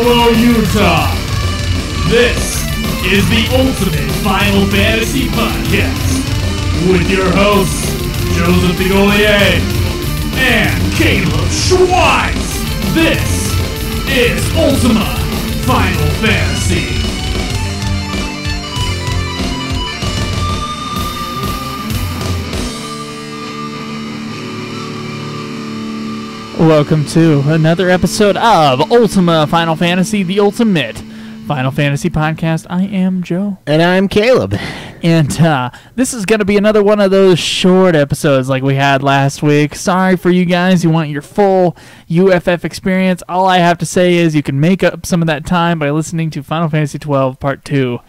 Provo, Utah. This is the Ultimate Final Fantasy Podcast with your hosts, Joseph DeGolier and Caleb Schweitz. This is Ultima Final Fantasy. Welcome to another episode of Ultima Final Fantasy, the Ultimate Final Fantasy Podcast. I am Joe. And I'm Caleb. And this is going to be another one of those short episodes like we had last week. Sorry for you guys who want your full UFF experience. All I have to say is you can make up some of that time by listening to Final Fantasy 12 Part 2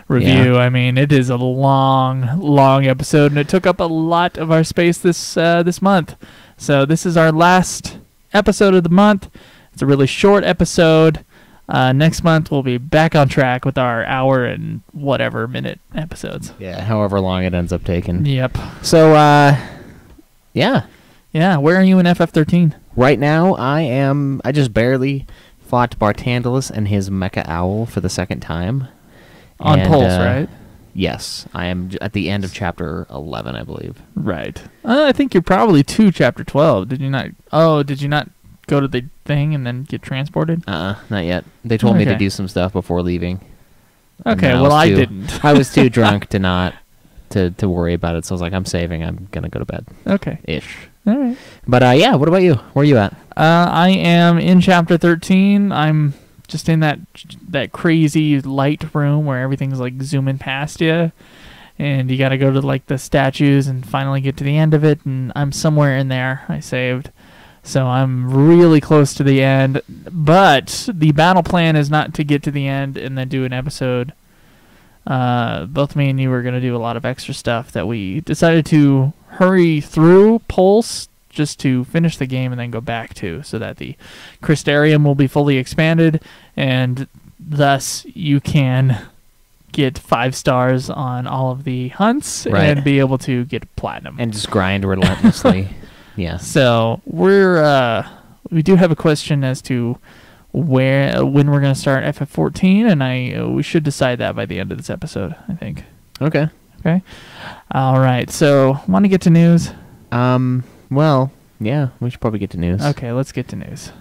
review. I mean, it is a long episode, and it took up a lot of our space this month. So this is our last episode of the month. It's a really short episode. Next month we'll be back on track with our hour and whatever minute episodes. Yeah, however long it ends up taking. Yep. So, yeah. Yeah, where are you in FF13? Right now, I just barely fought Bartandalus and his Mecha Owl for the second time. On Pulse, right? Yes, I am at the end of Chapter 11, I believe. Right. I think you're probably to Chapter 12. Did you not? Oh, did you not go to the thing and then get transported? Not yet. They told me to do some stuff before leaving. Okay, well, I didn't. I was too drunk to not to worry about it, so I was like, I'm saving. I'm going to go to bed. Okay. Ish. All right. But, yeah, what about you? Where are you at? I am in Chapter 13. I'm just in that crazy light room where everything's like zooming past you, and you got to go to like the statues and finally get to the end of it, and I'm somewhere in there. I saved, so I'm really close to the end, but the battle plan is not to get to the end and then do an episode. Both me and you were going to do a lot of extra stuff that we decided to hurry through Pulse just to finish the game and then go back to, so that the Crystarium will be fully expanded, and thus you can get 5 stars on all of the hunts and be able to get platinum. And just grind relentlessly. Yeah. So we do have a question as to when we're going to start FF14, and we should decide that by the end of this episode, I think. Okay. All right. So, want to get to news? Well, yeah, we should probably get to news. Okay, let's get to news.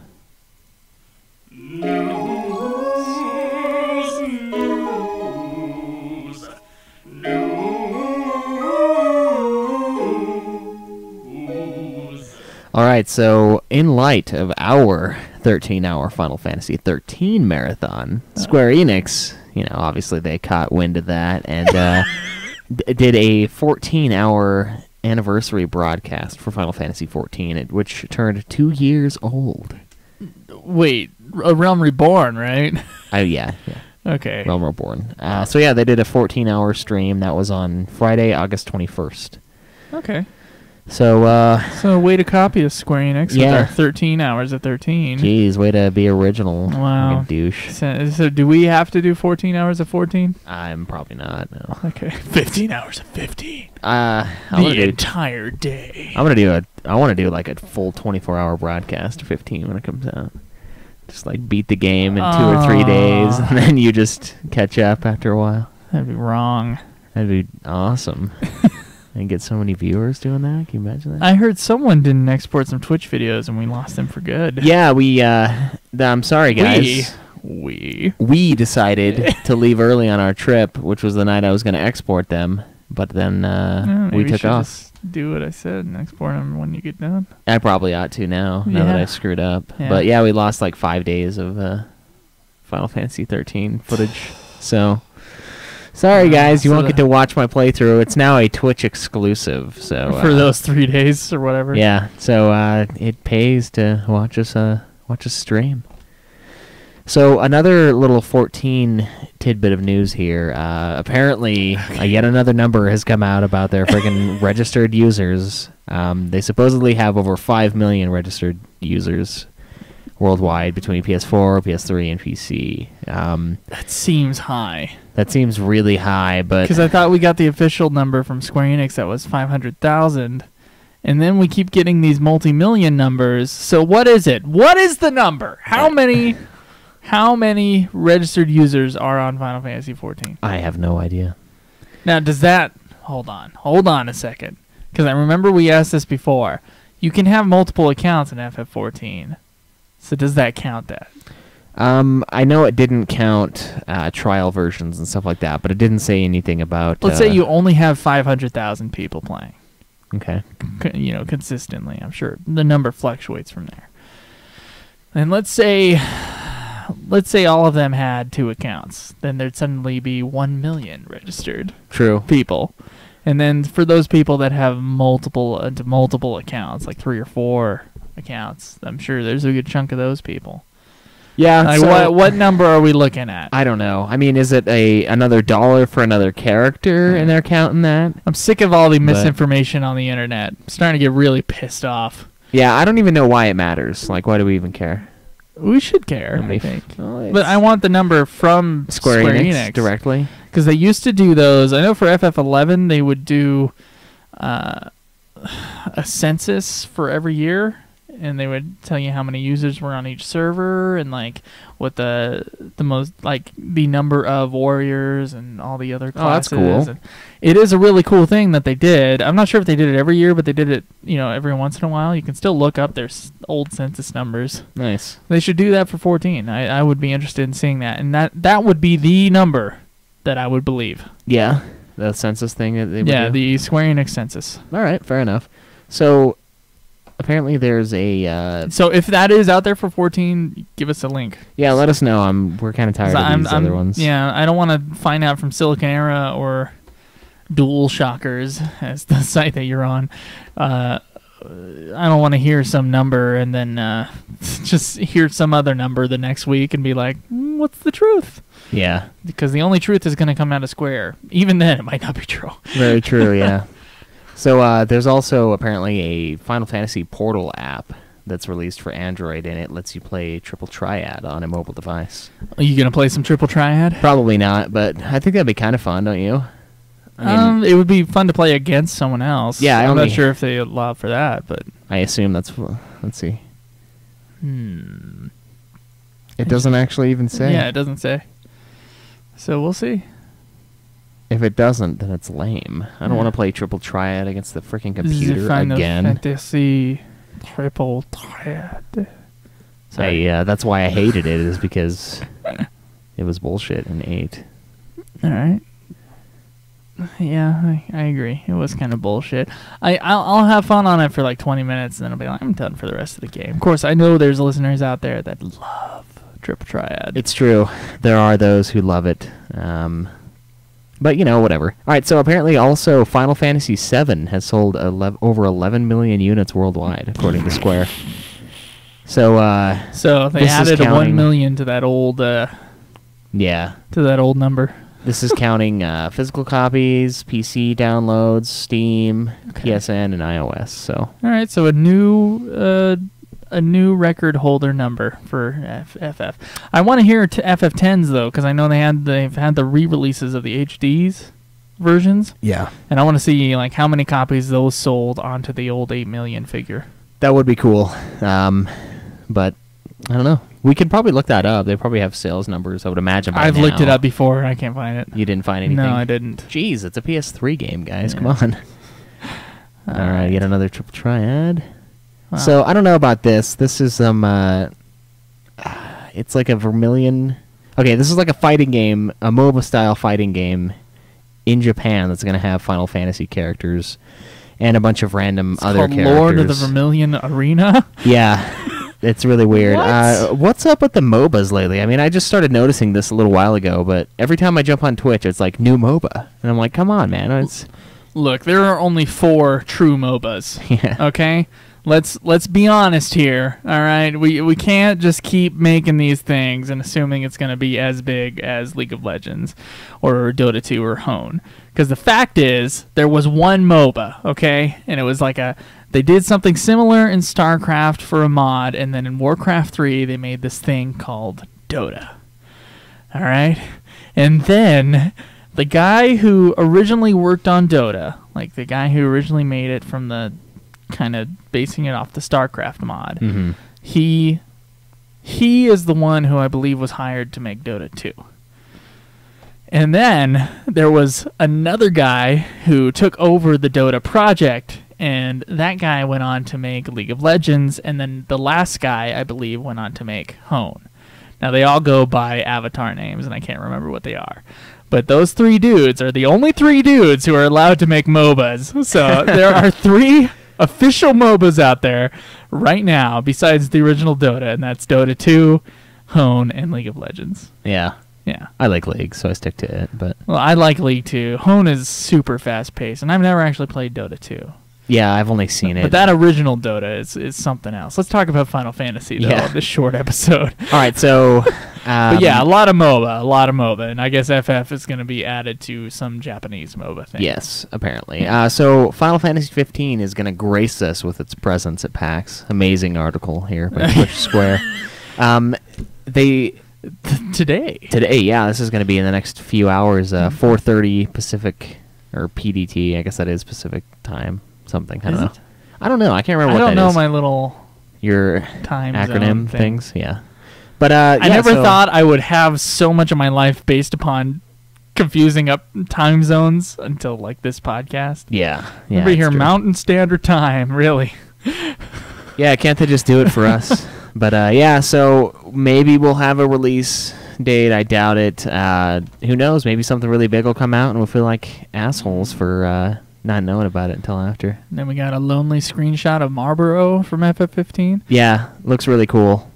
All right, so in light of our 13-hour Final Fantasy 13 marathon, Square Enix, obviously they caught wind of that and did a 14-hour anniversary broadcast for Final Fantasy 14, which turned 2 years old. Wait, A Realm Reborn, right? Yeah. Okay. Realm Reborn. So yeah, they did a 14-hour stream that was on Friday, August 21st. Okay. So way to copy us, Square Enix, with our 13 hours of 13. Jeez, way to be original. Wow. Douche. So do we have to do 14 hours of 14? I'm probably not, no. Okay. 15 hours of 15. The entire day. I want to do like a full 24-hour broadcast of 15 when it comes out. Just like beat the game in 2 or 3 days, and then you just catch up after a while. That'd be wrong. That'd be awesome. And get so many viewers doing that. Can you imagine that? I heard someone didn't export some Twitch videos, and we lost them for good. Yeah, I'm sorry, guys. We decided to leave early on our trip, which was the night I was going to export them, but then we took off. Just do what I said and export them when you get done. I probably ought to now that I screwed up. Yeah. But yeah, we lost like 5 days of Final Fantasy 13 footage. So sorry, guys, you won't get to watch my playthrough. It's now a Twitch exclusive. So for those 3 days or whatever. Yeah. So it pays to watch us stream. So another little 14 tidbit of news here. Apparently, yet another number has come out about their friggin' registered users. They supposedly have over 5 million registered users worldwide between PS4, PS3, and PC. That seems high. That seems really high, but because I thought we got the official number from Square Enix that was 500,000, and then we keep getting these multi-million numbers. So what is it? What is the number? How many How many registered users are on Final Fantasy 14? I have no idea. Now, does that... Hold on a second. Because I remember we asked this before. You can have multiple accounts in FF14. So does that count that? I know it didn't count trial versions and stuff like that, but it didn't say anything about... Let's say you only have 500,000 people playing. Okay. Consistently. I'm sure the number fluctuates from there. And let's say all of them had 2 accounts. Then there'd suddenly be 1 million registered people. And then for those people that have multiple accounts, like 3 or 4 accounts, I'm sure there's a good chunk of those people. Yeah. Like what number are we looking at? I don't know. I mean, is it another $1 for another character and they're counting that? I'm sick of all the misinformation on the internet. I'm starting to get really pissed off. Yeah, I don't even know why it matters. Like, why do we even care? We should care, I think. But I want the number from Square Enix directly. Because they used to do those. I know for FF11 they would do a census for every year, and they would tell you how many users were on each server, and like what the most, like the number of warriors and all the other classes. Oh, that's cool. And it is a really cool thing that they did. I'm not sure if they did it every year, but they did it, every once in a while. You can still look up their old census numbers. Nice. They should do that for 14. I would be interested in seeing that, and that would be the number that I would believe. Yeah, the census thing that they would do. The Square Enix census. All right, fair enough. So apparently there's a... So if that is out there for 14, give us a link. Yeah, let us know. We're kind of tired of these other ones. Yeah, I don't want to find out from Silicon Era or Dual Shockers, as the site that you're on. I don't want to hear some number and then just hear some other number the next week and be like, what's the truth? Yeah. Because the only truth is going to come out of Square. Even then, it might not be true. Very true, yeah. So there's also apparently a Final Fantasy Portal app that's released for Android, and it lets you play Triple Triad on a mobile device. Are you going to play some Triple Triad? Probably not, but I think that'd be kind of fun, don't you? I mean, it would be fun to play against someone else. Yeah, I'm not sure if they allow for that, but I assume that's... Let's see. It doesn't actually even say. Yeah, it doesn't say. So we'll see. If it doesn't, then it's lame. I don't want to play Triple Triad against the freaking computer Final again. Fantasy Triple Triad. Sorry. That's why I hated it, is because it was bullshit in 8. All right. Yeah, I agree. It was kind of bullshit. I'll have fun on it for like 20 minutes, and then I'll be like, I'm done for the rest of the game. Of course, I know there's listeners out there that love Triple Triad. It's true. There are those who love it. But, whatever. All right, so apparently also Final Fantasy VII has sold over 11 million units worldwide, according to Square. So they added a 1 million to that old... to that old number. This is counting physical copies, PC downloads, Steam, PSN, and iOS. So all right, so a new record holder number for FF. I want to hear FF10s though, because I know they've had the re-releases of the HDs versions. Yeah, and I want to see like how many copies those sold onto the old 8 million figure. That would be cool, but I don't know. We could probably look that up. They probably have sales numbers, I would imagine. I've looked it up before, and I can't find it. You didn't find anything? No, I didn't. Jeez, it's a PS3 game, guys. Come on. All right, yet another Triple Triad. Wow. So, I don't know about this. This is, it's like a Vermilion... Okay, this is like a fighting game, a MOBA-style fighting game in Japan that's going to have Final Fantasy characters and a bunch of random other characters. Lord of the Vermilion Arena? Yeah. It's really weird. What's up with the MOBAs lately? I mean, I just started noticing this a little while ago, but every time I jump on Twitch, it's like new MOBA. And I'm like, come on, man. Look, there are only 4 true MOBAs. Yeah. Okay? Let's be honest here. All right? We can't just keep making these things and assuming it's going to be as big as League of Legends or Dota 2 or Hone. Because the fact is, there was one MOBA, okay? And it was like they did something similar in StarCraft for a mod, and then in Warcraft 3, they made this thing called Dota. All right? And then the guy who originally worked on Dota, like the guy who originally made it from the kind of basing it off the StarCraft mod, he He is the one who I believe was hired to make Dota 2. And then there was another guy who took over the Dota project, and that guy went on to make League of Legends, and then the last guy, I believe, went on to make Hone. Now, they all go by avatar names, and I can't remember what they are. But those 3 dudes are the only 3 dudes who are allowed to make MOBAs. So there are 3 official MOBAs out there right now, besides the original Dota, and that's Dota 2, Hone, and League of Legends. Yeah. Yeah. I like League, so I stick to it. But well, I like League 2. Hone is super fast-paced, and I've never actually played Dota 2. yeah, I've only seen it. But that original Dota is something else. Let's talk about Final Fantasy, though, Yeah. this short episode. All right, so... But yeah, a lot of MOBA, and I guess FF is going to be added to some Japanese MOBA thing. Yes, apparently. So Final Fantasy 15 is going to grace us with its presence at PAX. Amazing article here by Twitch Square. Today, yeah, this is going to be in the next few hours. 4:30 Pacific, or PDT. I guess that is Pacific time. Something. I don't know. I don't know. I can't remember what that is. I don't know my little your time acronym zone things. Yeah. But I never thought I would have so much of my life based upon confusing up time zones until like this podcast. Yeah. Everybody here, Mountain Standard Time, really. Yeah, can't they just do it for us? But yeah, so maybe we'll have a release date. I doubt it. Who knows? Maybe something really big will come out and we'll feel like assholes for not knowing about it until after. And then we got a lonely screenshot of Marlboro from FF15. Yeah, looks really cool.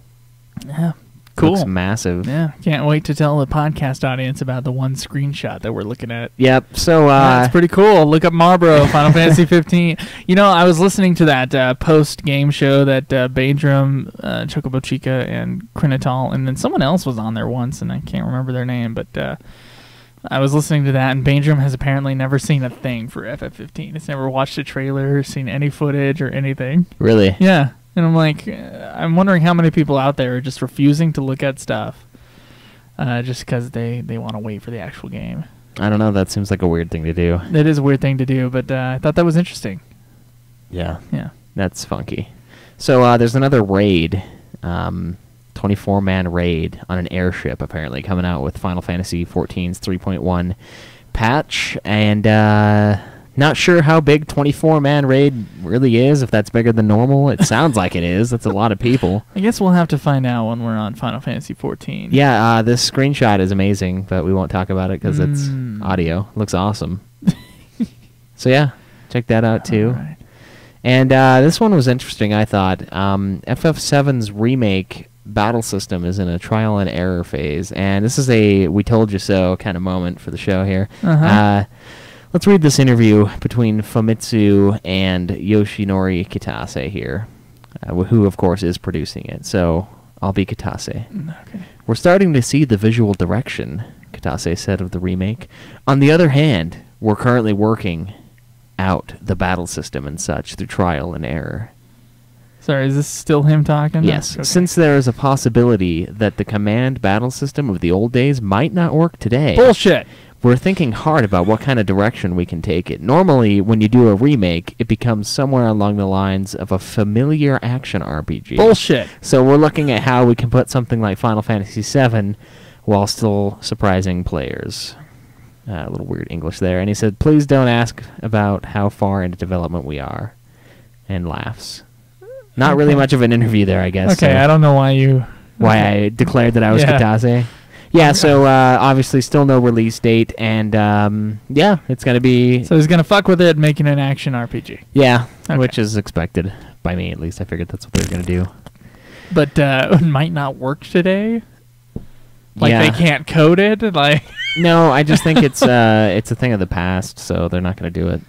Yeah. Cool. Looks massive. Yeah, can't wait to tell the podcast audience about the one screenshot that we're looking at. Yep. So it's pretty cool. Look up Marlboro, Final Fantasy 15. You know, I was listening to that post-game show that Bainjum, Chocobo Chica, and Krinatal, and then someone else was on there once, and I can't remember their name, but I was listening to that, and Bainjum has apparently never seen a thing for FF15. It's never watched a trailer, seen any footage, or anything. Really? Yeah. And I'm like, I'm wondering how many people out there are just refusing to look at stuff just because they want to wait for the actual game. I don't know. That seems like a weird thing to do. It is a weird thing to do, but I thought that was interesting. Yeah. Yeah. That's funky. So there's another raid, 24-man raid on an airship, apparently, coming out with Final Fantasy XIV's 3.1 patch, and... not sure how big 24-man raid really is, if that's bigger than normal. It sounds like it is. That's a lot of people. I guess we'll have to find out when we're on Final Fantasy XIV. Yeah, this screenshot is amazing, but we won't talk about it because it's audio. Looks awesome. So yeah, check that out too. Right. And this one was interesting, I thought. FF7's remake battle system is in a trial and error phase, and this is a we told you so kind of moment for the show here. Let's read this interview between Famitsu and Yoshinori Kitase here, who, of course, is producing it. So, I'll be Kitase. Okay. We're starting to see the visual direction, Kitase said of the remake. On the other hand, we're currently working out the battle system and such through trial and error. Sorry, is this still him talking? Yes. Okay. Since there is a possibility that the command battle system of the old days might not work today... Bullshit! We're thinking hard about what kind of direction we can take it. Normally, when you do a remake, it becomes somewhere along the lines of a familiar action RPG. Bullshit. So we're looking at how we can put something like Final Fantasy VII while still surprising players. A little weird English there. And he said, please don't ask about how far into development we are. And laughs. Not really much of an interview there, I guess. Okay, so I don't know why you... I declared that I was Kitase. Yeah, so obviously still no release date, and yeah, it's going to be... So he's going to fuck with it, making an action RPG. Yeah, Okay. which is expected by me, at least. I figured that's what they're going to do. But it might not work today? Like Yeah. they can't code it? Like No, I just think it's a thing of the past, so they're not going to do it.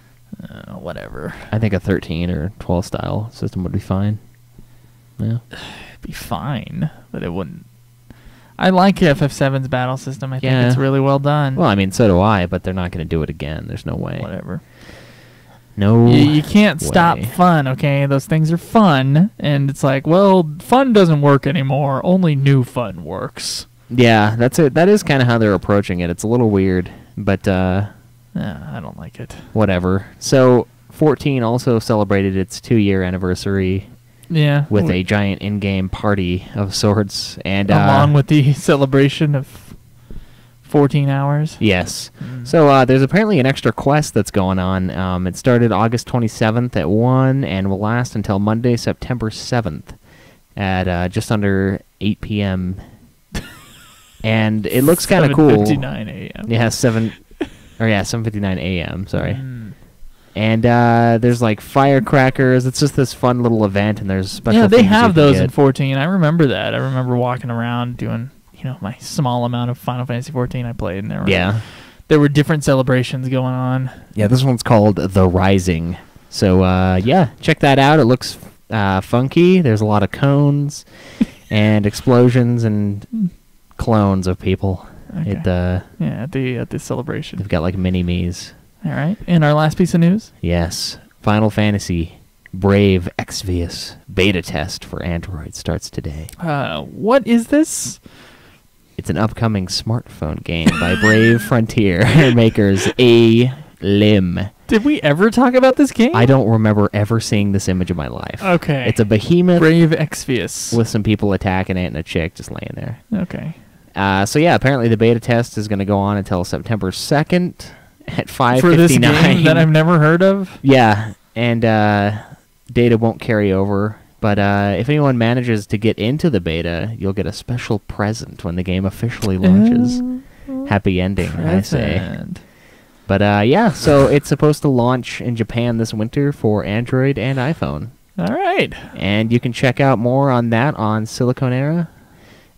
whatever. I think a 13 or 12 style system would be fine. Yeah. It'd be fine, but it wouldn't. I like FF7's battle system. I think Yeah. it's really well done. Well, I mean, so do I, but they're not going to do it again. There's no way. Whatever. No You can't stop way. fun, okay? Those things are fun, and it's like, well, fun doesn't work anymore. Only new fun works. Yeah, that's it. That is kind of how they're approaching it. It's a little weird, but Yeah, I don't like it. whatever. So 14 also celebrated its 2-year anniversary. Yeah. with a giant in-game party of sorts. And along with the celebration of 14 hours. yes. So there's apparently an extra quest that's going on. It started August 27th at 1 and will last until Monday, September 7th at just under 8 p.m. And it looks kind of cool. 7:59 a.m. Yeah, 7:59 a.m. Sorry. And there's like firecrackers. It's just this fun little event, and there's special. Yeah, they things you have can those get. in 14. I remember that. I remember walking around doing, my small amount of Final Fantasy 14 I played, and there were different celebrations going on. Yeah, this one's called The Rising. So yeah, check that out. It looks funky. There's a lot of cones and explosions and clones of people. Okay. At the celebration. They've got like mini-me's. All right. And our last piece of news? Yes. Final Fantasy Brave Exvius beta test for Android starts today. What is this? It's an upcoming smartphone game by Brave Frontier makers A-Lim. Did we ever talk about this game? I don't remember ever seeing this image in my life. Okay. It's a behemoth Brave Exvius with some people attacking it and a chick just laying there. Okay. So yeah, apparently the beta test is going to go on until September 2nd at 5:59. For this game that I've never heard of? Yeah, and data won't carry over. But if anyone manages to get into the beta, you'll get a special present when the game officially launches. Happy ending, I say. But yeah, so it's supposed to launch in Japan this winter for Android and iPhone. All right. And you can check out more on that on Siliconera,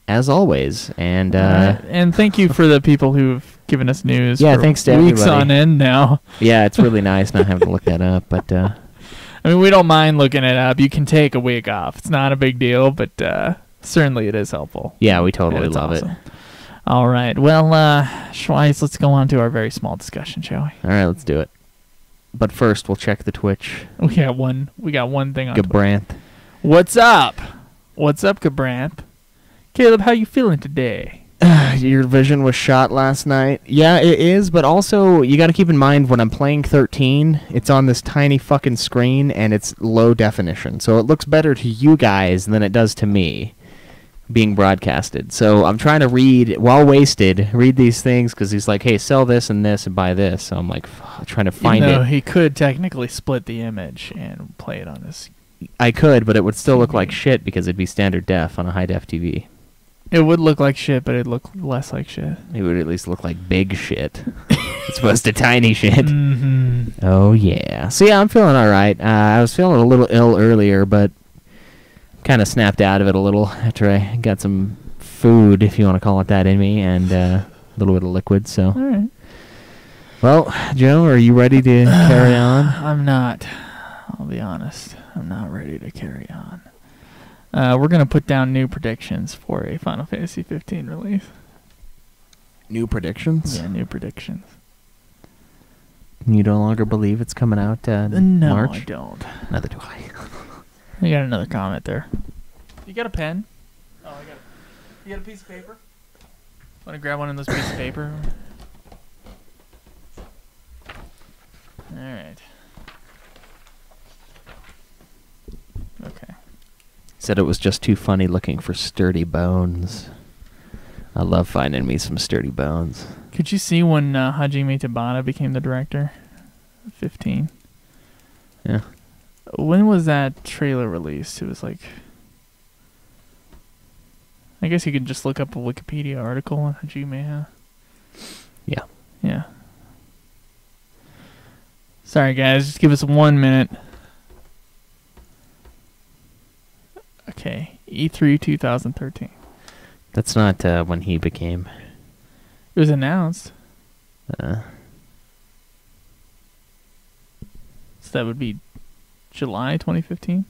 as always. And and thank you for the people who've given us news. Yeah, for thanks to weeks everybody. on end now. Yeah, it's really nice not having to look that up. But I mean, we don't mind looking it up. You can take a week off. It's not a big deal, but certainly it is helpful. yeah, we totally It's love awesome. it. All right. Well, Schweiss, let's go on to our very small discussion, shall All right, let's do it. But first, we'll check the Twitch. we? We got one thing on Twitter. Gabranth. What's up? What's up, Gabranth? Caleb, how you feeling today? Your vision was shot last night. Yeah, it is, but also you got to keep in mind when I'm playing 13, it's on this tiny fucking screen and it's low definition. So it looks better to you guys than it does to me being broadcasted. So I'm trying to read these things because he's like, hey, sell this and buy this. So I'm like trying to find Even though it. he could technically split the image and play it on his. I could, but it would still look TV. like shit because it'd be standard def on a high def TV. It would look like shit, but it'd look less like shit. It would at least look like big shit as opposed to tiny shit. Mm-hmm. Oh, yeah. So, yeah, I'm feeling all right. I was feeling a little ill earlier, but kind of snapped out of it a little after I got some food, if you want to call it that, in me, and a little bit of liquid. So, All right. well, Joe, are you ready to carry on? I'm not. I'll be honest. I'm not ready to carry on. We're going to put down new predictions for a Final Fantasy 15 release. New predictions? Yeah, new predictions. You no longer believe it's coming out No, March? I don't. Neither do I. You got another comment there. You got a pen? Oh, you got a piece of paper? Want to grab one of those pieces of paper? All right. Okay. Said it was just too funny looking for sturdy bones. I love finding me some sturdy bones. Could you see when Hajime Tabata became the director? 15. Yeah. When was that trailer released? It was like... I guess you could just look up a Wikipedia article on Hajime, huh? Yeah. Yeah. Sorry, guys. Just give us 1 minute. Okay. E3 2013. That's not when he became. It was announced. Uh, So that would be July 2015?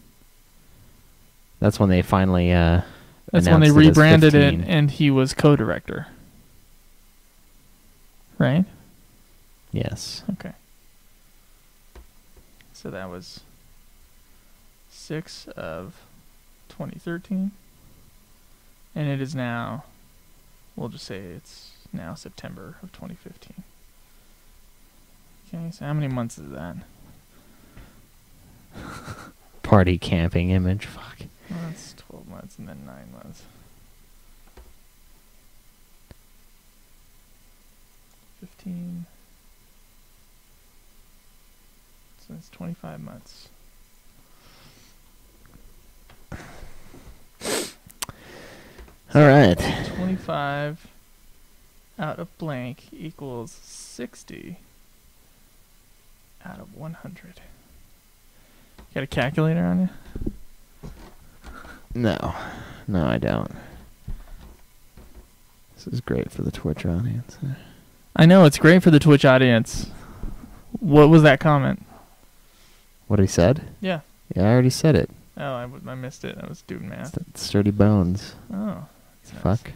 that's when they finally That's when they announced it as rebranded it 15. and he was co-director. Right? Yes. Okay. So that was 6 of 2013. And it is now, we'll just say it's now September of 2015. Okay, so how many months is that? Party camping image. Fuck. Well, that's 12 months and then 9 months. 15. So that's 25 months. All right. 25 out of blank equals 60 out of 100. Got a calculator on you? No, I don't. This is great for the Twitch audience. I know, it's great for the Twitch audience. What was that comment? What he said? Yeah. Yeah, I already said it. Oh, I missed it. I was doing math. Sturdy bones. Oh. Nice. Fuck.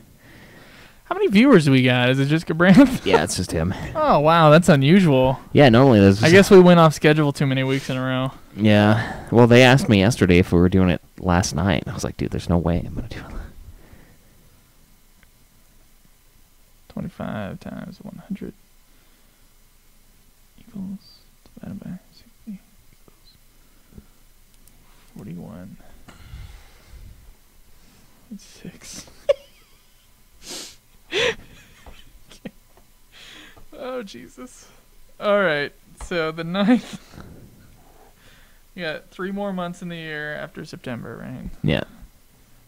How many viewers do we got? Is it just Gabranth? Yeah, it's just him. Oh, wow, that's unusual. Yeah, normally there's... I guess we went off schedule too many weeks in a row. Yeah. Well, they asked me yesterday if we were doing it last night. I was like, dude, there's no way I'm going to do it. 25 times 100 equals, divided by 60 equals 41. That's 6. Oh, Jesus. All right. So the 9th. You got 3 more months in the year after September, right? Yeah.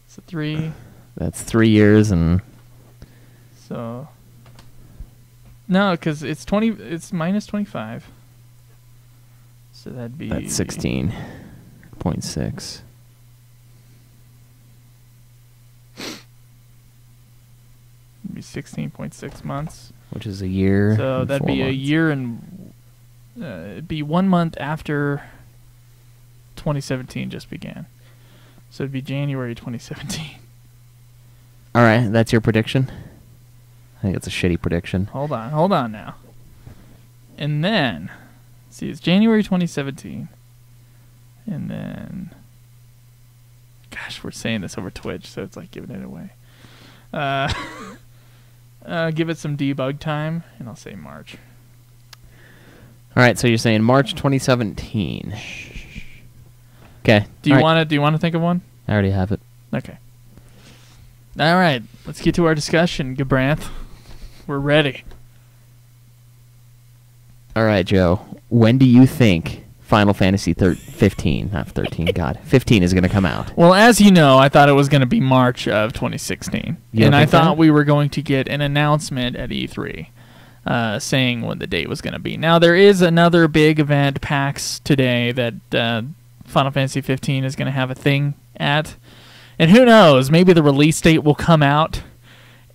So 3. That's 3 years and... So... No, because it's 20. It's minus 25. So that'd be... That's 16.6. It'd be 16.6 months. Which is a year. So and that'd 4 be a months. year and... it'd be 1 month after 2017 just began. So it'd be January 2017. All right, that's your prediction? I think it's a shitty prediction. Hold on now. And then... See, it's January 2017. And then... Gosh, we're saying this over Twitch, so it's like giving it away. Give it some debug time, and I'll say March. All right, so you're saying March 2017. Okay. Do you want to think of one? I already have it. Okay. All right, let's get to our discussion, Gabranth. We're ready. All right, Joe. When do you think Final Fantasy 15, not 13, God, 15 is going to come out? Well, as you know, I thought it was going to be March of 2016. And I thought we were going to get an announcement at E3 saying when the date was going to be. Now, there is another big event, PAX, today that Final Fantasy 15 is going to have a thing at. And who knows, maybe the release date will come out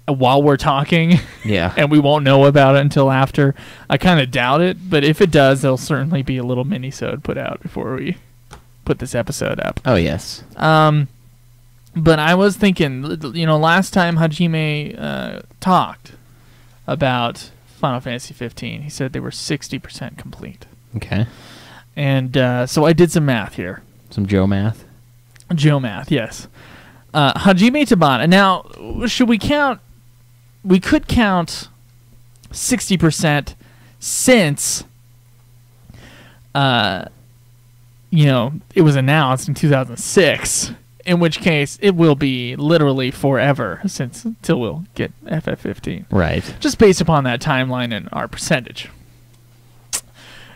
while we're talking. Yeah. And we won't know about it until after. I kind of doubt it, but if it does, there'll certainly be a little mini-sode put out before we put this episode up. Oh, yes. But I was thinking, last time Hajime talked about Final Fantasy 15, he said they were 60% complete. Okay. And so I did some math here. Some Joe math? Joe math, yes. Hajime Tabata. Now, should we count... We could count 60% since, it was announced in 2006, in which case it will be literally forever till we'll get FF15. Right. Just based upon that timeline and our percentage.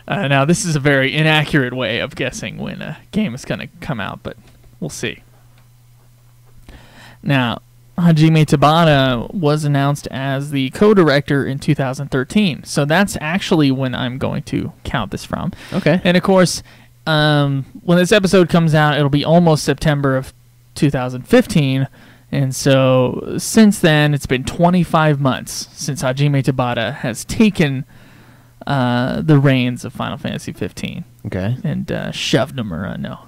Now, this is a very inaccurate way of guessing when a game is going to come out, but we'll see. Now, Hajime Tabata was announced as the co-director in 2013. So that's actually when I'm going to count this from. Okay. And, of course, when this episode comes out, it'll be almost September of 2015. And so since then, it's been 25 months since Hajime Tabata has taken the reins of Final Fantasy 15. Okay. And shoved Nomura. No.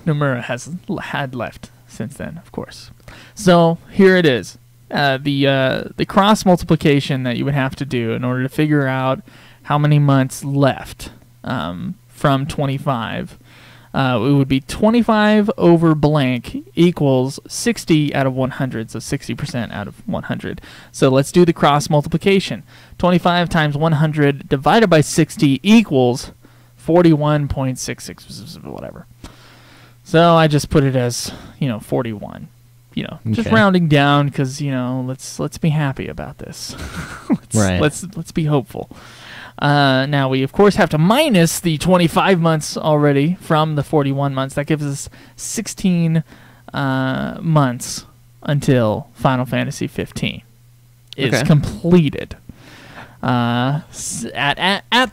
Nomura had left since then, of course. So here it is. The cross multiplication that you would have to do in order to figure out how many months left from 25. It would be 25 over blank equals 60 out of 100, so 60% out of 100. So let's do the cross multiplication. 25 times 100 divided by 60 equals 41.66, whatever. So I just put it as 41. Just rounding down because let's be happy about this. Let's be hopeful. Now we of course have to minus the 25 months already from the 41 months. That gives us 16 months until Final Fantasy 15 is completed. At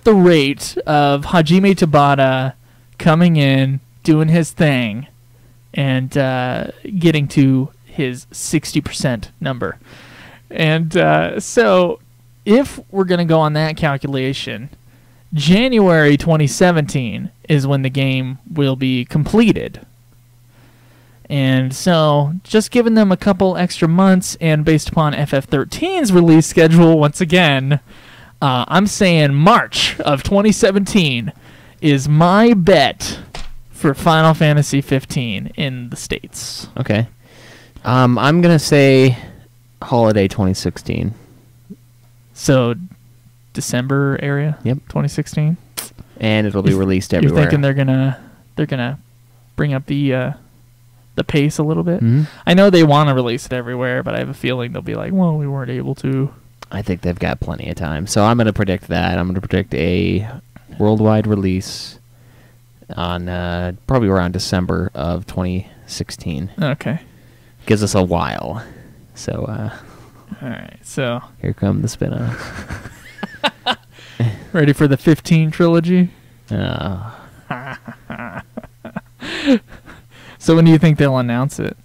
the rate of Hajime Tabata coming in, doing his thing, and getting to his 60% number. And so if we're going to go on that calculation, January 2017 is when the game will be completed. And so just giving them a couple extra months, and based upon FF13's release schedule, once again, I'm saying March of 2017 is my bet for Final Fantasy 15 in the States. Okay. I'm going to say holiday 2016. So December area? Yep. 2016? And it'll be released everywhere. You're thinking they're gonna bring up the pace a little bit? Mm-hmm. I know they want to release it everywhere, but I have a feeling they'll be like, well, we weren't able to. I think they've got plenty of time. So I'm going to predict that. I'm going to predict a worldwide release on probably around December of 2016. Okay. Gives us a while. So all right. So here come the spin-offs. Ready for the 15 trilogy? So when do you think they'll announce it?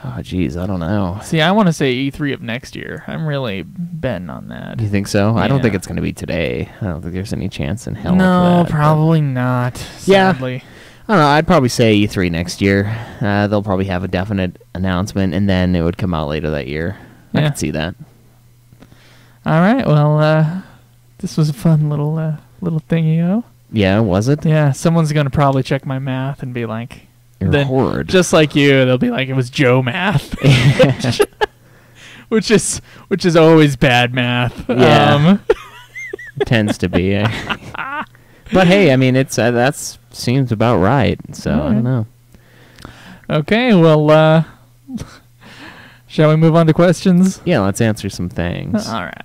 Oh, geez, I don't know. See, I want to say E3 of next year. I'm really betting on that. You think so? Yeah. I don't think it's going to be today. I don't think there's any chance in hell No, of that. probably not, sadly. Yeah. I don't know. I'd probably say E3 next year. They'll probably have a definite announcement, and then it would come out later that year. I could see that. All right. Well, this was a fun little thingy-o. Yeah, was it? Yeah, someone's going to probably check my math and be like... You're a horde. Just like you, they'll be like, it was Joe math. which is always bad math. Yeah. It tends to be. But hey, I mean, it's that seems about right. So I don't know. Okay, well, shall we move on to questions? Yeah, let's answer some things. All right.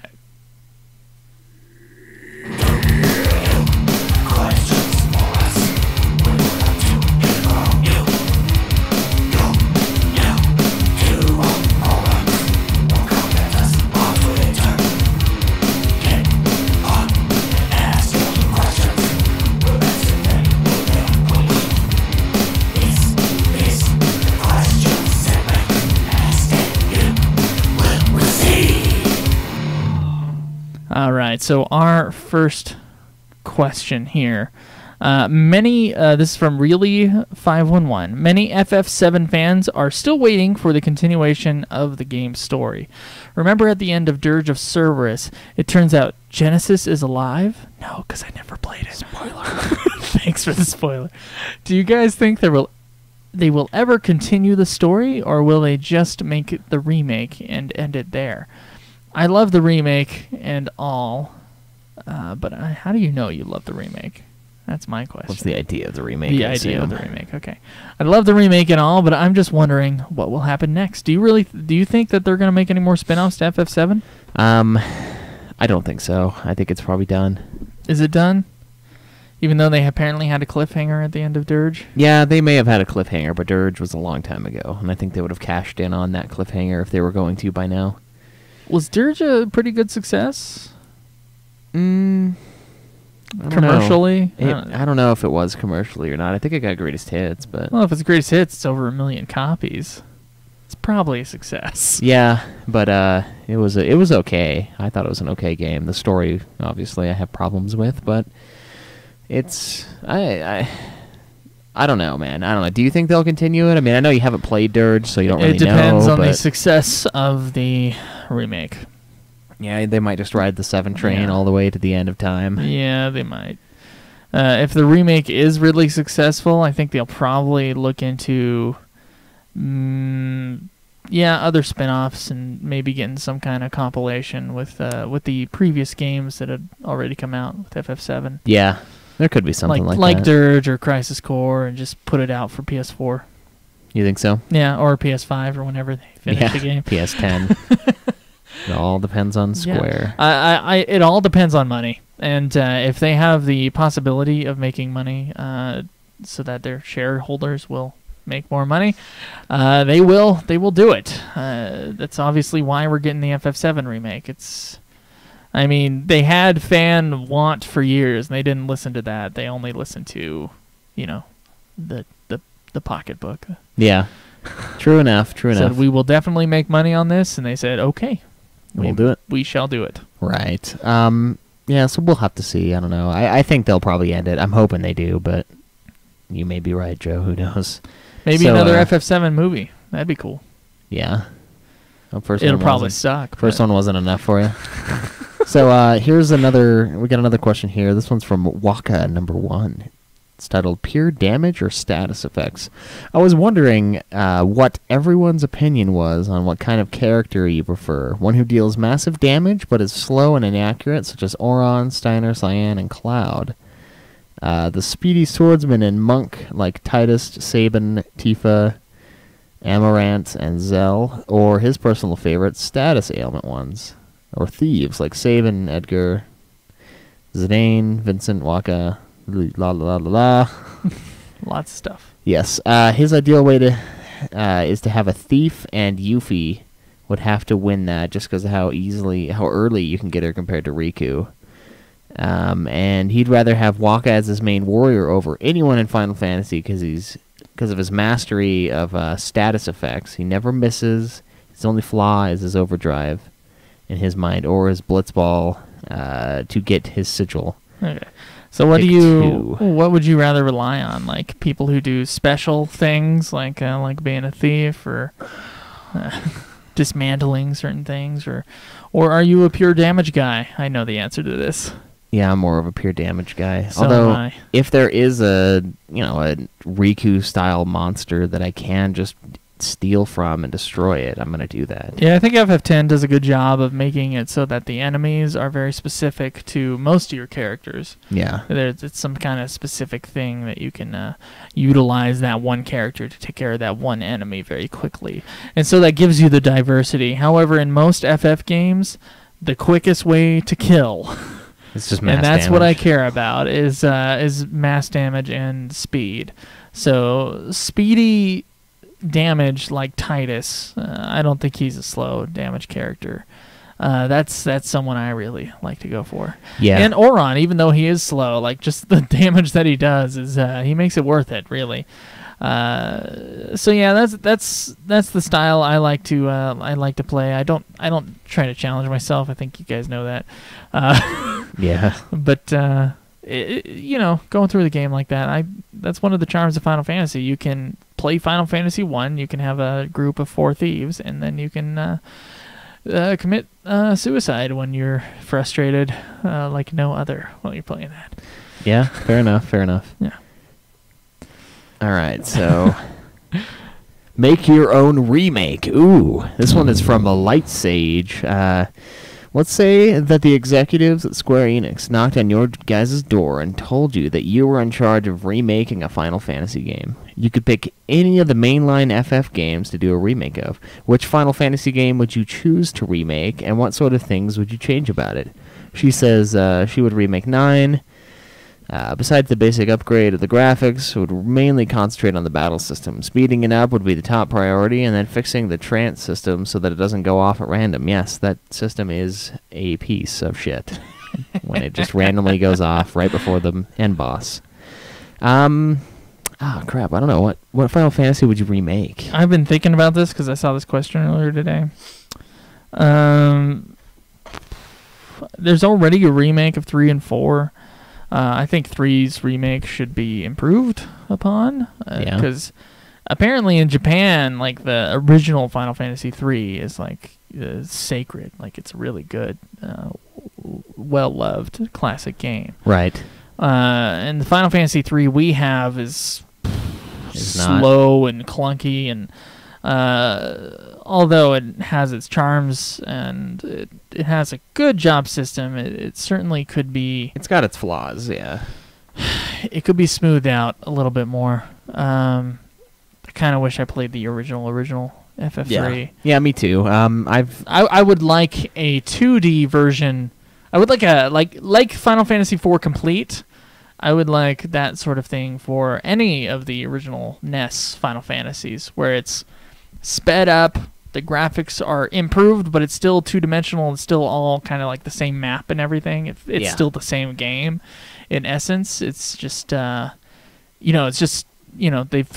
All right, so our first question here. This is from Really511. Many FF7 fans are still waiting for the continuation of the game's story. Remember at the end of Dirge of Cerberus, it turns out Genesis is alive? No, because I never played it. Spoiler. Thanks for the spoiler. Do you guys think they will ever continue the story, or will they just make the remake and end it there? I love the remake and all, but how do you know you love the remake? That's my question. What's the idea of the remake? The idea of the remake, okay. I love the remake and all, but I'm just wondering what will happen next. Do you think that they're going to make any more spin-offs to FF7? I don't think so. I think it's probably done. Is it done? Even though they apparently had a cliffhanger at the end of Dirge? Yeah, they may have had a cliffhanger, but Dirge was a long time ago, and I think they would have cashed in on that cliffhanger if they were going to by now. Was Dirge a pretty good success? Commercially? I don't know if it was commercially or not. I think it got greatest hits, but... Well, if it's greatest hits, it's over 1 million copies. It's probably a success. Yeah, but it was okay. I thought it was an okay game. The story, obviously, I have problems with, but it's... I don't know, man. I don't know. Do you think they'll continue it? I mean, I know you haven't played Dirge, so you don't really know. It depends on the success of the remake. Yeah, they might just ride the 7 train all the way to the end of time. Yeah, they might. If the remake is really successful, I think they'll probably look into other spin-offs and maybe getting some kind of compilation with the previous games that had already come out with FF7. Yeah, there could be something like like that. Dirge or Crisis Core, and just put it out for PS4. You think so? Yeah, or PS5 or whenever they finish the game. PS10. It all depends on Square. Yeah. It all depends on money, and if they have the possibility of making money, so that their shareholders will make more money, they will do it. That's obviously why we're getting the FF7 remake. They had fan want for years, and they didn't listen to that. They only listened to, the pocketbook. Yeah, true enough. Said, we will definitely make money on this, and they said, okay, we'll do it. We shall do it. Right. Yeah. So we'll have to see. I don't know. I think they'll probably end it. I'm hoping they do, but you may be right, Joe. Who knows? Maybe another FF7 movie. That'd be cool. Yeah. Well, it'll probably suck. First one wasn't enough for you. So here's another. We got another question here. This one's from Waka #1. It's titled "Pure Damage or Status Effects." I was wondering what everyone's opinion was on what kind of character you prefer. One who deals massive damage but is slow and inaccurate, such as Auron, Steiner, Cyan, and Cloud. The speedy swordsman and monk like Titus, Sabin, Tifa, Amaranth, and Zell, or his personal favorites, status ailment ones, or thieves like Sabin, Edgar, Zidane, Vincent, Waka, la la la la la. Lots of stuff. Yes, his ideal way to is to have a thief, and Yuffie would have to win that just because of how early you can get her compared to Riku. And he'd rather have Waka as his main warrior over anyone in Final Fantasy because of his mastery of status effects. He never misses. His only flaw is his overdrive in his mind, or his blitzball to get his sigil. Okay. So what would you rather rely on? Like people who do special things, like being a thief or dismantling certain things, or are you a pure damage guy? I know the answer to this. Yeah, I'm more of a pure damage guy. So although, if there is a Riku style monster that I can just steal from and destroy it, I'm going to do that. Yeah, I think FF10 does a good job of making it so that the enemies are very specific to most of your characters. Yeah. It's some kind of specific thing that you can utilize that one character to take care of that one enemy very quickly. And so that gives you the diversity. However, in most FF games, the quickest way to kill... It's just mass and that's damage. what I care about is mass damage and speed. So speedy damage like Titus, I don't think he's a slow damage character. That's someone I really like to go for. Yeah. And Auron, even though he is slow, like just the damage that he does is he makes it worth it, really. So yeah, that's the style I like to play. I don't try to challenge myself. I think you guys know that. Yeah. But going through the game like that, that's one of the charms of Final Fantasy. You can play Final Fantasy 1. You can have a group of 4 thieves, and then you can commit suicide when you're frustrated, like no other while you're playing that. Yeah. Fair enough. Yeah. All right, so make your own remake. Ooh, this one is from a Light Sage. Let's say that the executives at Square Enix knocked on your guys' door and told you that you were in charge of remaking a Final Fantasy game. You could pick any of the mainline FF games to do a remake of. Which Final Fantasy game would you choose to remake, and what sort of things would you change about it? She says she would remake 9. Besides the basic upgrade of the graphics, it would mainly concentrate on the battle system. Speeding it up would be the top priority, and then fixing the trance system so that it doesn't go off at random. Yes, that system is a piece of shit when it just randomly goes off right before the end boss. Crap, I don't know. What Final Fantasy would you remake? I've been thinking about this because I saw this question earlier today. There's already a remake of 3 and 4. I think 3's remake should be improved upon because apparently in Japan, like the original Final Fantasy 3 is like sacred, like it's a really good, well-loved classic game. Right. And the Final Fantasy 3 we have is slow and clunky, and Although it has its charms and it has a good job system, it certainly could be. It's got its flaws, yeah. It could be smoothed out a little bit more. I kind of wish I played the original FF3. Yeah, me too. I would like a 2D version. I would like like Final Fantasy IV Complete. I would like that sort of thing for any of the original NES Final Fantasies, where it's sped up, the graphics are improved, but it's still two-dimensional and still all kind of like the same map and everything. It's still the same game in essence. It's just, they've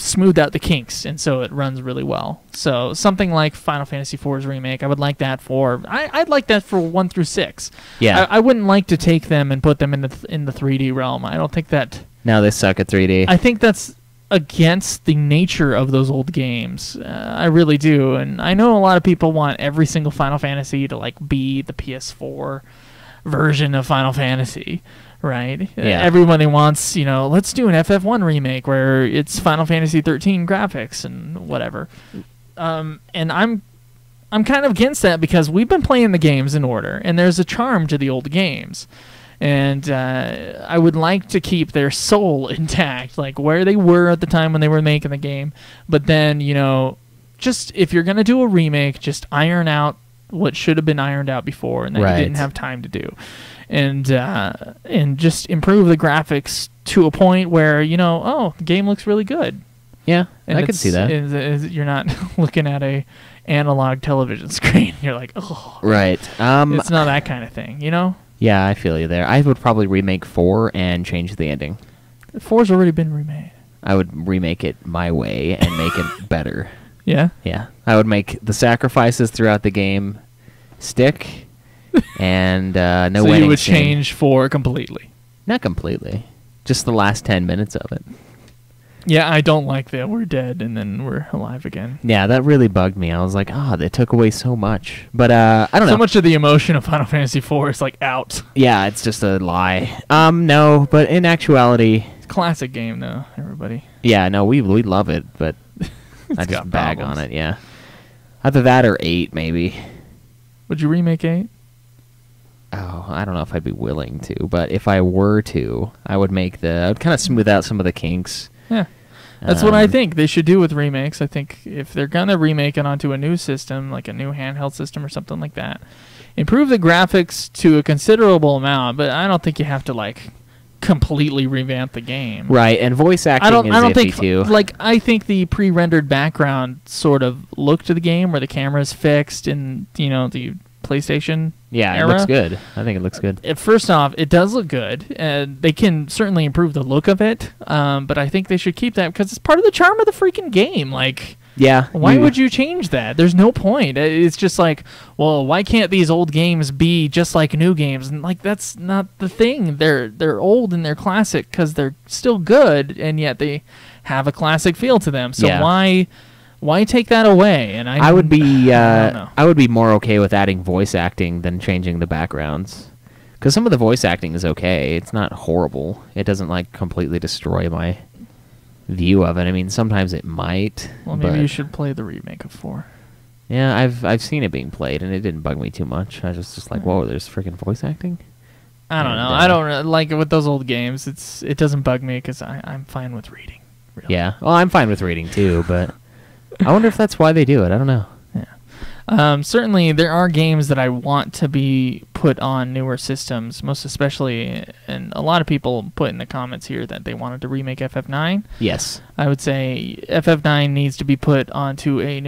smoothed out the kinks, and so it runs really well. So something like Final Fantasy IV's remake, I would like that for. I'd like that for 1 through 6. Yeah, I wouldn't like to take them and put them in the 3D realm. I don't think that. No, they suck at 3D. I think that's against the nature of those old games. I really do, and I know a lot of people want every single Final Fantasy to like be the PS4 version of Final Fantasy. Right? Yeah. Everybody wants, let's do an FF1 remake where it's Final Fantasy 13 graphics and whatever. And I'm kind of against that because we've been playing the games in order, and there's a charm to the old games. And I would like to keep their soul intact, like where they were at the time when they were making the game. But then, just if you're going to do a remake, just iron out what should have been ironed out before and that you didn't have time to do. And just improve the graphics to a point where, the game looks really good. Yeah, and I can see that. You're not looking at a analog television screen. You're like, oh. Right. It's not that kind of thing, Yeah, I feel you there. I would probably remake 4 and change the ending. 4's already been remade. I would remake it my way and make it better. Yeah? Yeah. I would make the sacrifices throughout the game stick and no wedding So you would scene. change 4 completely? Not completely. Just the last 10 minutes of it. Yeah, I don't like that we're dead and then we're alive again. Yeah, that really bugged me. I was like, they took away so much. But I don't know. So much of the emotion of Final Fantasy IV is like out. Yeah, it's just a lie. No, but in actuality... It's a classic game, though, everybody. Yeah, no, we love it, but I just bag problems. on it, yeah. Either that or 8, maybe. Would you remake 8? Oh, I don't know if I'd be willing to, but if I were to, I would I would kind of smooth out some of the kinks. Yeah. That's what I think they should do with remakes. I think if they're going to remake it onto a new system, like a new handheld system or something like that, improve the graphics to a considerable amount, but I don't think you have to, like, completely revamp the game. Right, and voice acting is iffy, too. Like, I think the pre-rendered background sort of look to the game where the camera's fixed in, the PlayStation Yeah, era. It looks good. I think it looks good. First off, it does look good. They can certainly improve the look of it, but I think they should keep that because it's part of the charm of the freaking game. Like, yeah, why would you change that? There's no point. It's just like, well, why can't these old games be just like new games? And like, that's not the thing. They're old and they're classic because they're still good, and yet they have a classic feel to them. So why take that away? And I would be more okay with adding voice acting than changing the backgrounds, because some of the voice acting is okay. It's not horrible. It doesn't like completely destroy my view of it. I mean, sometimes it might. Well, maybe you should play the remake of 4. Yeah, I've seen it being played, and it didn't bug me too much. I was just like, whoa, there's freaking voice acting. I don't know. I don't like with those old games. It doesn't bug me because I'm fine with reading. Really. Yeah, well, I'm fine with reading too, but I wonder if that's why they do it. I don't know. Yeah. Certainly, there are games that I want to be put on newer systems, most especially, and a lot of people put in the comments here that they wanted to remake FF9. Yes. I would say FF9 needs to be put onto a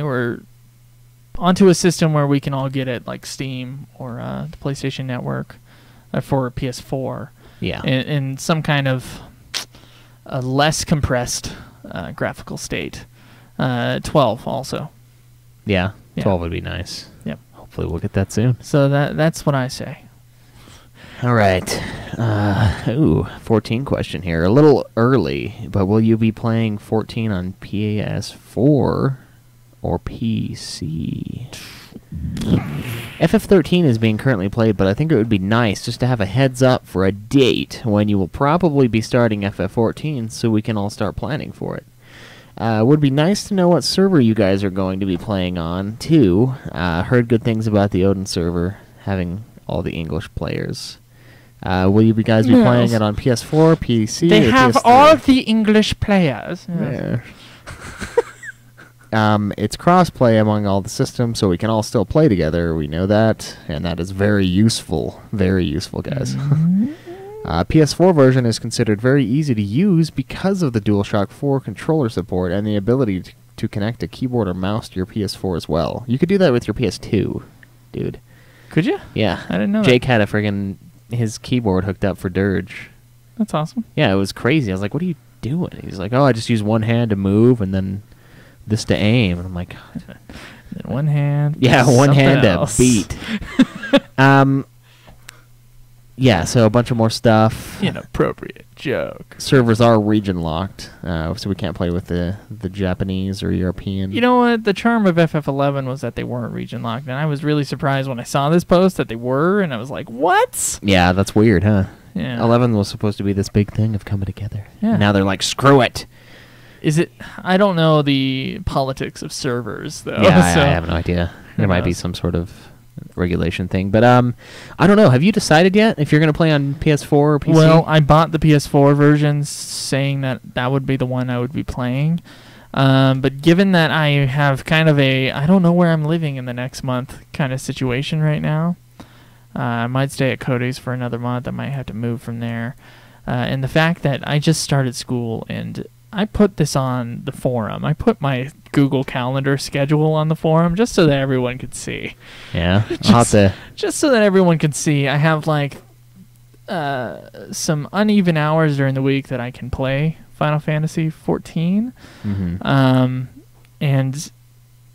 system where we can all get it, like Steam or the PlayStation Network for PS4. Yeah. In some kind of a less compressed graphical state. 12 also. Yeah, 12 would be nice. Yep. Hopefully we'll get that soon. So that's what I say. All right. 14 question here. A little early, but will you be playing 14 on PS4 or PC? FF13 is being currently played, but I think it would be nice just to have a heads up for a date when you will probably be starting FF14 so we can all start planning for it. Would be nice to know what server you guys are going to be playing on, too. Heard good things about the Odin server, having all the English players. Will you guys be playing it on PS4, PC, They or have PS3? all the English players. Yeah. It's cross-play among all the systems, so we can all still play together. We know that, and that is very useful. Very useful, guys. PS4 version is considered very easy to use because of the DualShock 4 controller support and the ability to connect a keyboard or mouse to your PS4 as well. You could do that with your PS2, dude. Could you? Yeah. I didn't know Jake had his keyboard hooked up for Dirge. That's awesome. Yeah, it was crazy. I was like, what are you doing? He's like, oh, I just use one hand to move and then this to aim. And I'm like, then one hand. yeah, one hand else. to beat. Yeah, so a bunch of more stuff. Inappropriate joke. Servers are region locked, so we can't play with the Japanese or European. You know what? The charm of FF11 was that they weren't region locked, and I was really surprised when I saw this post that they were, and I was like, what? Yeah, that's weird, huh? Yeah. 11 was supposed to be this big thing of coming together. Yeah. Now they're like, screw it. Is it? I don't know the politics of servers, though. Yeah, so I have no idea. There might be knows? some sort of regulation thing, but I don't know. Have you decided yet if you're going to play on PS4 or PC? Well, I bought the PS4 version saying that would be the one I would be playing. But given that I have kind of I don't know where I'm living in the next month kind of situation right now, I might stay at Cody's for another month. I might have to move from there. And the fact that I just started school and I put this on the forum. I put my Google Calendar schedule on the forum just so that everyone could see. Yeah, I'll have to. Just so that everyone can see. I have like some uneven hours during the week that I can play Final Fantasy 14. Mm-hmm. And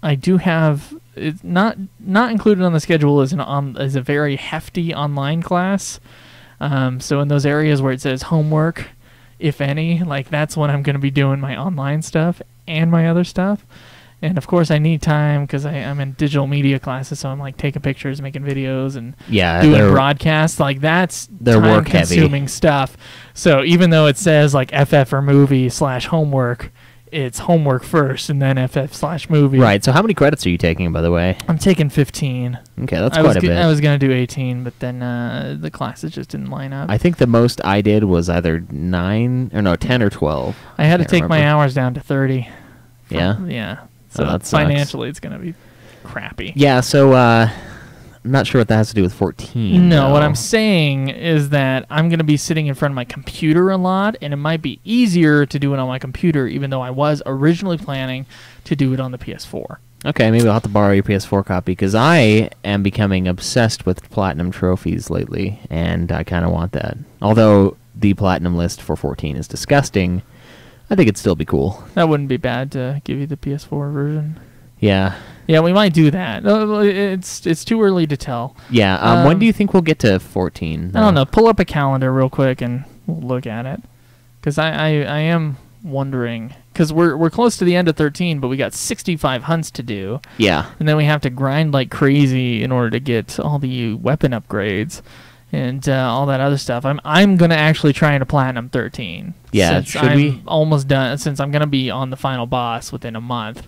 I do have it's not included on the schedule is a very hefty online class. So in those areas where it says homework, if any, like that's when I'm going to be doing my online stuff and my other stuff. And of course I need time because I'm in digital media classes, so I'm like taking pictures, making videos, and doing broadcasts. Like that's time-consuming stuff. So even though it says like FF or movie / homework, it's homework first and then FF / movie. Right. So how many credits are you taking, by the way? I'm taking 15. Okay, that's quite a bit. I was going to do 18, but then the classes just didn't line up. I think the most I did was either 10 or 12. I had to take my hours down to 30. Yeah? Yeah. So that sucks. financially it's going to be crappy. Yeah, so I'm not sure what that has to do with 14. No, what I'm saying is that I'm going to be sitting in front of my computer a lot, and it might be easier to do it on my computer, even though I was originally planning to do it on the PS4. Okay, maybe I'll have to borrow your PS4 copy, because I am becoming obsessed with Platinum trophies lately, and I kind of want that. Although the Platinum list for 14 is disgusting, I think it'd still be cool. That wouldn't be bad to give you the PS4 version. Yeah. Yeah, we might do that. It's too early to tell. Yeah. When do you think we'll get to 14? I don't know. Pull up a calendar real quick and we'll look at it. Because I am wondering. Because we're close to the end of 13, but we got 65 hunts to do. Yeah. And then we have to grind like crazy in order to get all the weapon upgrades and all that other stuff. I'm gonna actually try to platinum 13. Yeah. Since I'm almost done. Since I'm gonna be on the final boss within a month.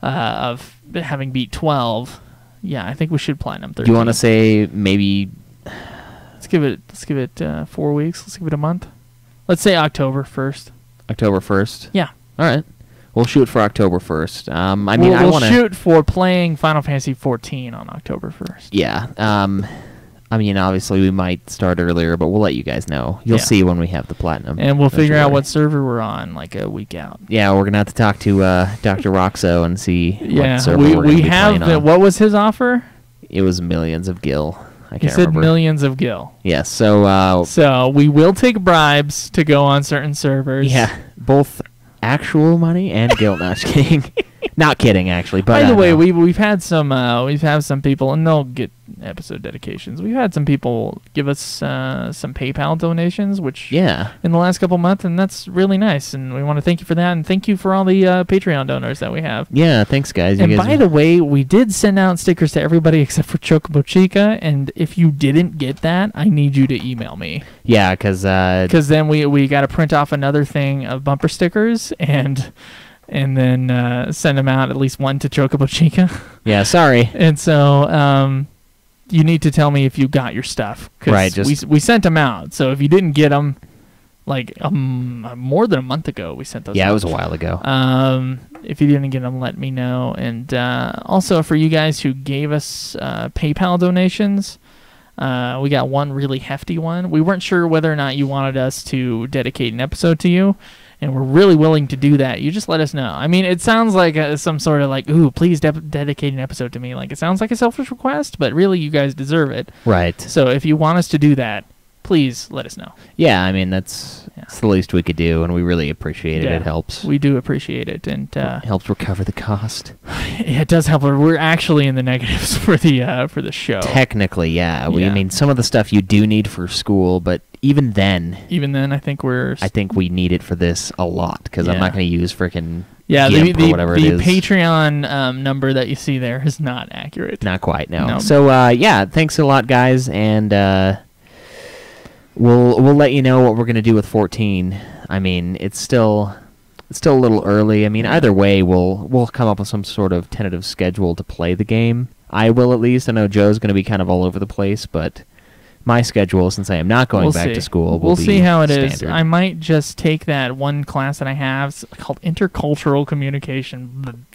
Of having beat 12, yeah, I think we should platinum 13. Do you want to say maybe? Let's give it 4 weeks. Let's give it a month. Let's say October 1st. October 1st. Yeah. All right. We'll shoot for October 1st. I mean, we'll shoot for playing Final Fantasy 14 on October 1st. Yeah. I mean, obviously we might start earlier, but we'll let you guys know. You'll see when we have the platinum. And we'll figure out what server we're on like a week out. Yeah, we're gonna have to talk to Dr. Roxo and see what server we we're gonna be have playing on. What was his offer? It was millions of gil. I can't He said remember. millions of gil. Yes. So we will take bribes to go on certain servers. Yeah, both actual money and gil. Not just kidding. Not kidding, actually. But by the way, we've had some people, and they'll get episode dedications. We've had some people give us some PayPal donations, which in the last couple months, and that's really nice. And we want to thank you for that, and thank you for all the Patreon donors that we have. Yeah, thanks, guys. And by the way, we did send out stickers to everybody except for Chocobo Chica, and if you didn't get that, I need you to email me. Yeah, because then we got to print off another thing of bumper stickers, and and then send them out, at least one to Chocobo Chica. Yeah, sorry. And so you need to tell me if you got your stuff. Right. We sent them out. So if you didn't get them, like more than a month ago, we sent those out. Yeah, it was a while ago. If you didn't get them, let me know. And also for you guys who gave us PayPal donations, we got one really hefty one. We weren't sure whether or not you wanted us to dedicate an episode to you, and we're really willing to do that. You just let us know. I mean, it sounds like some sort of like, ooh, please dedicate an episode to me. Like, it sounds like a selfish request, but really you guys deserve it. Right. So if you want us to do that, please let us know. Yeah, I mean, that's the least we could do, and we really appreciate it. Yeah, it helps. We do appreciate it. And it helps recover the cost. It does help. We're actually in the negatives for the show. Technically, yeah. I mean, some of the stuff you do need for school, but even then, I think we need it for this a lot, because I'm not going to use freaking GIMP or whatever it is. The Patreon number that you see there is not accurate. Not quite, no. So, thanks a lot, guys, and we'll let you know what we're going to do with 14. I mean, it's still a little early. I mean, either way, we'll come up with some sort of tentative schedule to play the game. I will, at least. I know Joe's going to be kind of all over the place, but my schedule, since I am not going back to school, will be see how it is. standard. I might just take that one class that I have called Intercultural Communication.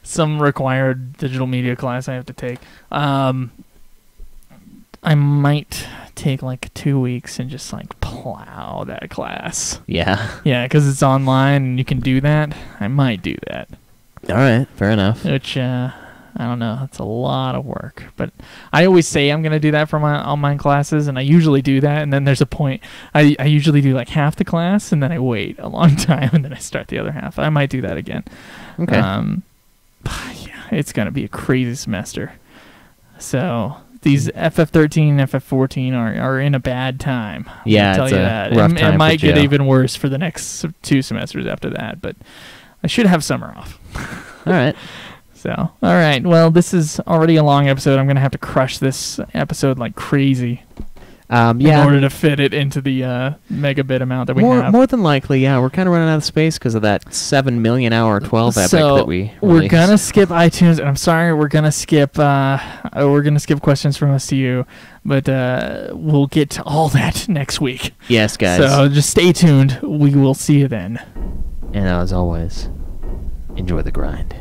Some required digital media class I have to take. I might take like 2 weeks and just like plow that class. Yeah. Yeah, because it's online and you can do that. I might do that. All right, fair enough. Which, I don't know. It's a lot of work. But I always say I'm going to do that for my online classes, and I usually do that. And then there's a point. I usually do like half the class, and then I wait a long time, and then I start the other half. I might do that again. Okay. Yeah, it's going to be a crazy semester. So these FF13 and FF14 are in a bad time. Yeah, I'll tell it's you a that. rough time it might for get Joe. even worse for the next 2 semesters after that, but I should have summer off. All right. So, all right. Well, this is already a long episode. I'm going to have to crush this episode like crazy. In order to fit it into the megabit amount that we have. More than likely, yeah. We're kind of running out of space because of that 7 million hour 12 epic that we we're released. gonna skip iTunes, and I'm sorry, we're gonna skip questions from us to you, but we'll get to all that next week. Yes, guys. So just stay tuned. We will see you then. And as always, enjoy the grind.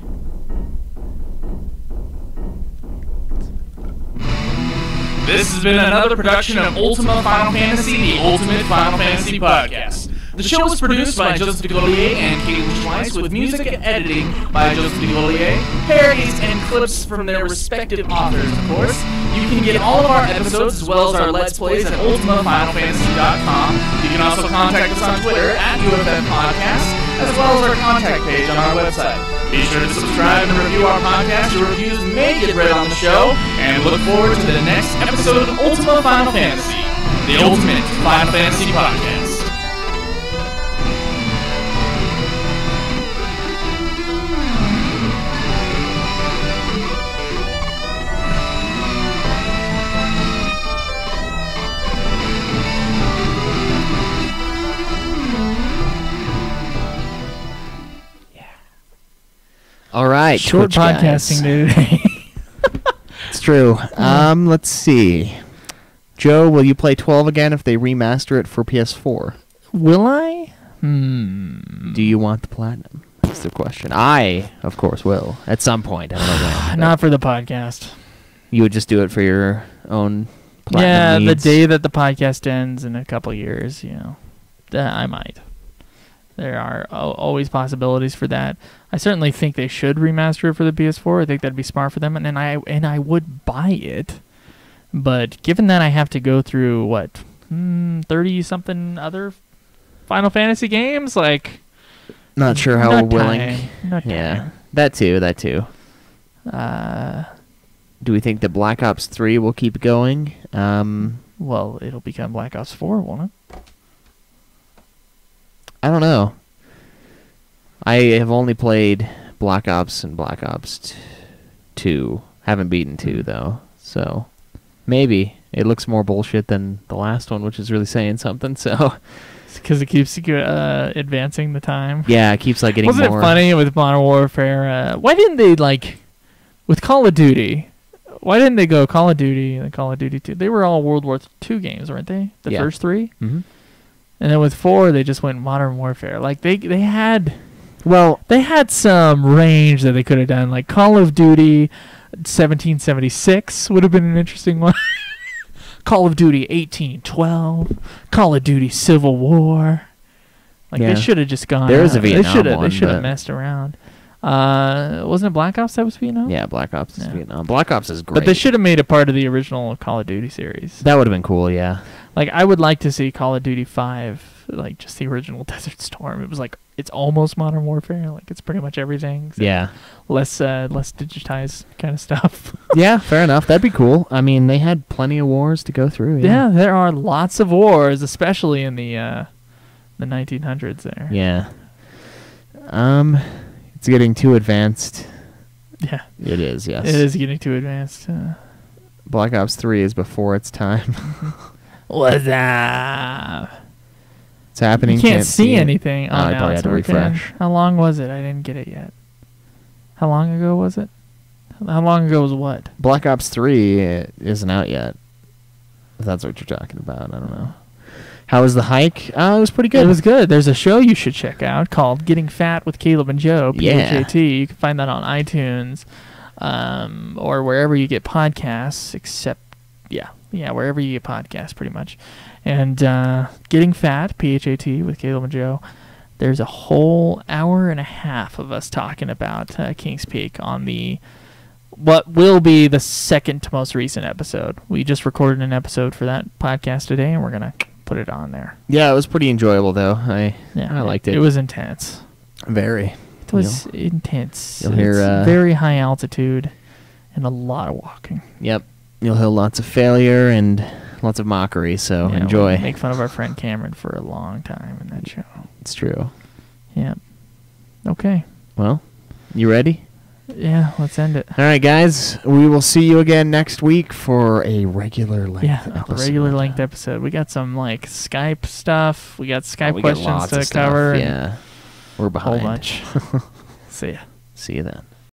This has been another production of Ultima Final Fantasy, the Ultimate Final Fantasy Podcast. The show was produced by Joseph DeGaulier and Caitlin Schweiss, with music and editing by Joseph DeGaulier, parodies and clips from their respective authors, of course. You can get all of our episodes as well as our Let's Plays at ultimafinalfantasy.com. You can also contact us on Twitter at UFF Podcast, as well as our contact page on our website. Be sure to subscribe and review our podcast. Your reviews may get read on the show, and look forward to the next episode of Ultima Final Fantasy, the Ultimate Final Fantasy Podcast. All right, Short Twitch podcasting guys. today. It's true. Let's see. Joe, will you play 12 again if they remaster it for PS4? Will I? Do you want the platinum? That's the question. I, of course, will. At some point. I don't know when. Not for the podcast. You would just do it for your own platinum Yeah, needs? the day that the podcast ends in a couple years, I might. There are always possibilities for that. I certainly think they should remaster it for the PS4. I think that'd be smart for them, and I would buy it. But given that I have to go through 30-something other Final Fantasy games, like Not sure how not willing. time. Not Yeah, time. that too. Do we think that Black Ops 3 will keep going? Well, it'll become Black Ops 4, won't it? I don't know. I have only played Black Ops and Black Ops 2. Haven't beaten 2, though. So, maybe. It looks more bullshit than the last one, which is really saying something, so... because it keeps advancing the time. Yeah, it keeps like getting Wasn't more. it funny with Modern Warfare? Why didn't they with Call of Duty? Why didn't they go Call of Duty and Call of Duty 2? They were all World War II games, weren't they? The Yeah. first three? Mm-hmm. And then with 4, they just went Modern Warfare. Like, they had Well, some range that they could have done. Like, Call of Duty 1776 would have been an interesting one. Call of Duty 1812. Call of Duty Civil War. Like, Yeah. they should have just gone... There is a Vietnam They one, should have but- messed around. Wasn't it Black Ops that was Vietnam? yeah, Black Ops is Yeah. Vietnam. Black Ops is great. But they should have made it part of the original Call of Duty series. That would have been cool, yeah. Like, I would like to see Call of Duty 5, like, just the original Desert Storm. It was like, it's almost Modern Warfare. Like, it's pretty much everything. except Yeah. Less digitized kind of stuff. Yeah, fair enough. That'd be cool. I mean, they had plenty of wars to go through. Yeah, there are lots of wars, especially in the 1900s there. Yeah. It's getting too advanced. Yeah. It is, yes. It is getting too advanced. Black Ops 3 is before its time. What's up? It's happening. You can't see it. anything. Oh, Oh, I now probably it's had to working. refresh. How long was it? I didn't get it yet. How long ago was it? How long ago was what? Black Ops 3 isn't out yet. If that's what you're talking about, I don't know. How was the hike? Oh, it was pretty good. It was good. There's a show you should check out called Getting Fat with Caleb and Joe, Yeah. PHAT. You can find that on iTunes or wherever you get podcasts, except, yeah, wherever you get podcasts pretty much. And Getting Fat, PHAT with Caleb and Joe, there's a whole hour and a half of us talking about Kings Peak on what will be the second to most recent episode. We just recorded an episode for that podcast today, and we're going to put it on there. Yeah, it was pretty enjoyable, though. I liked it. It was intense. Very. It was intense. You'll hear, It's very high altitude and a lot of walking. Yep. You'll hear lots of failure and lots of mockery, so Yeah, enjoy. We make fun of our friend Cameron for a long time in that show. It's true. Yeah. Okay. Well, you ready? Yeah, let's end it. All right, guys. We will see you again next week for a regular length Yeah, episode. a regular length episode. We got some Skype stuff. We got Skype We got questions lots to of stuff, cover. and Yeah. We're a whole behind. bunch. See ya. See you then.